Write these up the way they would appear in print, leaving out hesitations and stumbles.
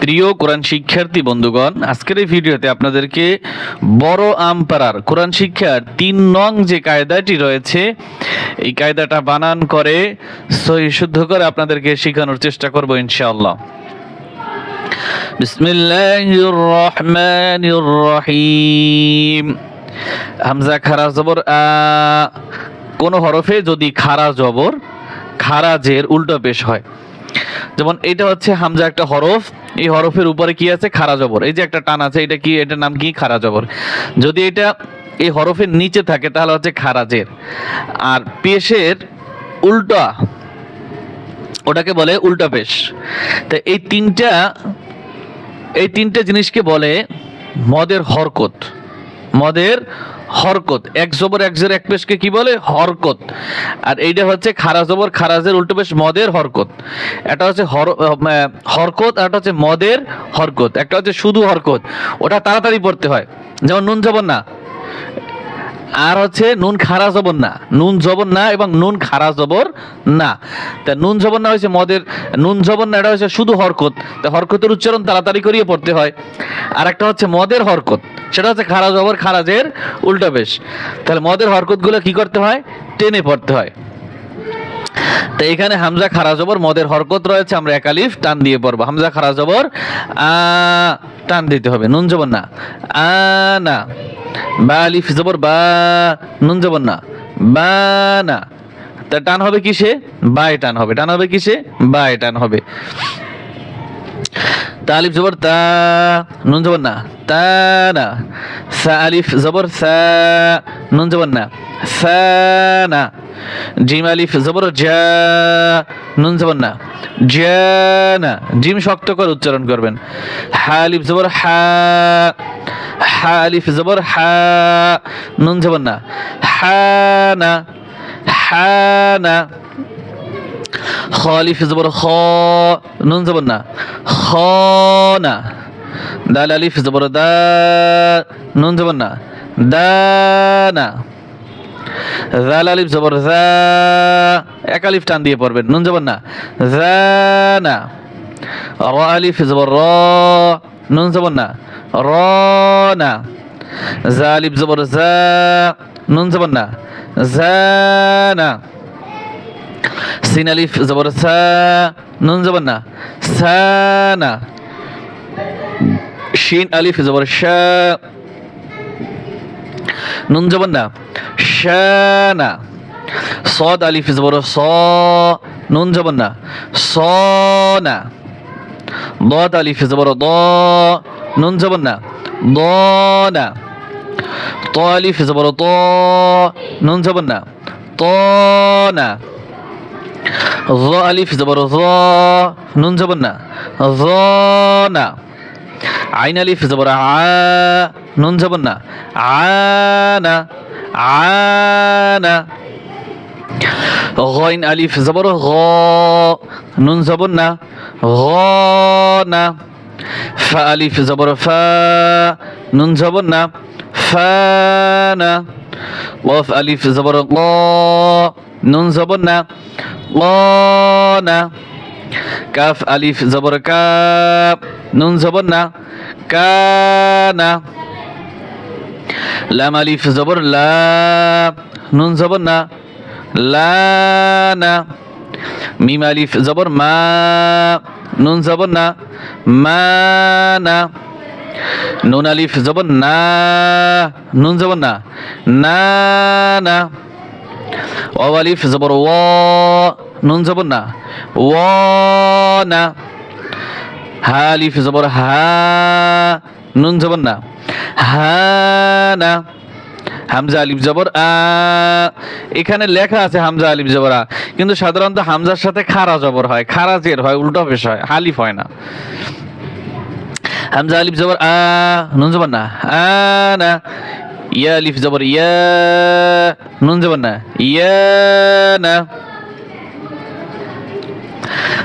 প্রিয় কোরআন শিক্ষার্থী বন্ধুগণ, আজকের এই ভিডিওতে আপনাদেরকে বড় আম পাড়ার কোরআন শিক্ষার ৩ নং যে কায়দাটি রয়েছে, এই কায়দাটা বানান করে সহি শুদ্ধ করে আপনাদেরকে শেখানোর চেষ্টা করব ইনশাআল্লাহ। বিসমিল্লাহির রহমানির রহিম। হামজা খারা জবর আ, কোন হরফে যদি খারা জবর খারাজের উল্টো পেশ হয়, যেমন এটা হচ্ছে হামজা একটা হরফ, এই হরফের উপরে কি আছে? খারা জবর। এই যে একটা টান আছে, এটা কি? এটার নাম কি? খারা জবর। যদি এটা এই হরফের নিচে থাকে তাহলে হচ্ছে খারাজের, আর পেশের উল্টা ওটাকে বলে উল্টা পেশ। তো এই তিনটা জিনিসকে বলে মদের হরকত। মদের হরকত, এক জবর এক জের এক পেশকে কি বলে? হরকত। আর এইটা হচ্ছে খারা জবর খারাজের উল্টো পেশ, মদের হরকত। এটা হচ্ছে হরকত, আর এটা হচ্ছে মদের হরকত। একটা হচ্ছে শুধু হরকত, ওটা তাড়াতাড়ি পড়তে হয়, যেমন নুন জবর না, আর হচ্ছে নুন খারা জবর না, নুন জবর না এবং নুন খারা জবর না। তা নুন জবর না হয়েছে মদের, নুন জবর না এটা হচ্ছে শুধু হরকত, তা হরকতের উচ্চারণ তাড়াতাড়ি করিয়ে পড়তে হয়। আর একটা হচ্ছে মদের হরকত, সেটা হচ্ছে খারা জবর খারাজের উল্টা পেশ। তাহলে মদের হরকত গুলো কি করতে হয়? টেনে পড়তে হয়। তো এখানে হামজা খারা জবর মদের হরকত রয়েছে, আমরা এক আলিফ টান দিয়ে পড়বো। হামজা খারা জবর আ, টান দিতে হবে। নুন জবর না, আ না। বা আলিফ জবর বা, নুন জবর না, বা না। তা টান হবে কিসে? বায়ে টান হবে। টান হবে কিসে? বায়ে টান হবে। তা আলিফ জবর তা, নুন জবর না, তা না। সা আলিফ জবর সা, নুন জবর না, সা না। জিম আলিফ জবর জা, নুন জবর না, জা না। জিম শক্ত করে উচ্চারণ করবেন। হা আলিফ জবর হা, হা আলিফ জবর হা, নুন জবর না, হা না, হা না। খ আলিফ জবর খ, নুন জবর না, খ না। দাল আলিফ জবর দা, নুন জবর না, দা না। জাল আলিফ জবর জা, এক আলিফ টান দিয়ে পড়বেন। নুন জবর না, জা না। র আলিফ জবর র, নুন জবর না, র না। জা আলিফ জবর জা, নুন জবর না, জা না। সিন আলিফ জবর সা, নুন জবর না, সা না। শিন আলিফ জবর শা, নুন জবর না, শা না। সদ আলিফ জবর স, নুন জবর না, স না। ضاد আলিফ জবর দ, নুন জবর না, দ না। ত আলিফ জবর ত, নুন জবর না, ত না। য আলিফ জবর য, নুন জবর না, য না। আইন আলিফ জবর আ, নুন জবর না, আ না, আ না। গইন আলিফ জবর গ, নুন জবর না, গ না। ফা আলিফ জবর ফা, নুন জবর না, ফা না। কফ আলিফ জবর ক, নুন জবর না, ক না। কাফ আলিফ জবর কা, নুন জবর না, কা না। লাম আলিফ জবর লা, নুন জবর না, লা না। মিম আলিফ জবর মা, নুন জবর না, মা না। নুন আলিফ জবর না, নুন জবর না, না না। ওয়াও আলিফ জবর ওয়া, নুন জবর না, ওয়া না। হা আলিফ জবর হা, নুন জবর না, হা না। হামজা আলিফ জবর আ, এখানে লেখা আছে হামজা আলিফ জবর আ, কিন্তু সাধারণত হামজার সাথে খারা জবর হয়, খারাজের হয়, উল্টো পেশ হয়, হালিফ হয় না। হামজা আলিফ জবর আ, নুন জবর না, আ না। ইয়া আলিফ জবর ইয়া, নুন জবর না, ইয়া না।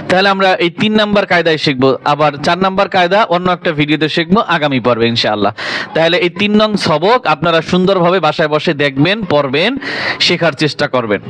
তাহলে আমরা এই 3 নাম্বার কায়দায় শিখবো, আবার 4 নাম্বার কায়দা অন্য একটা ভিডিওতে শিখবো আগামী পর্বে ইনশাআল্লাহ। তাহলে এই 3 নং সবক আপনারা সুন্দরভাবে বাসায় বসে দেখবেন, পড়বেন, শেখার চেষ্টা করবেন।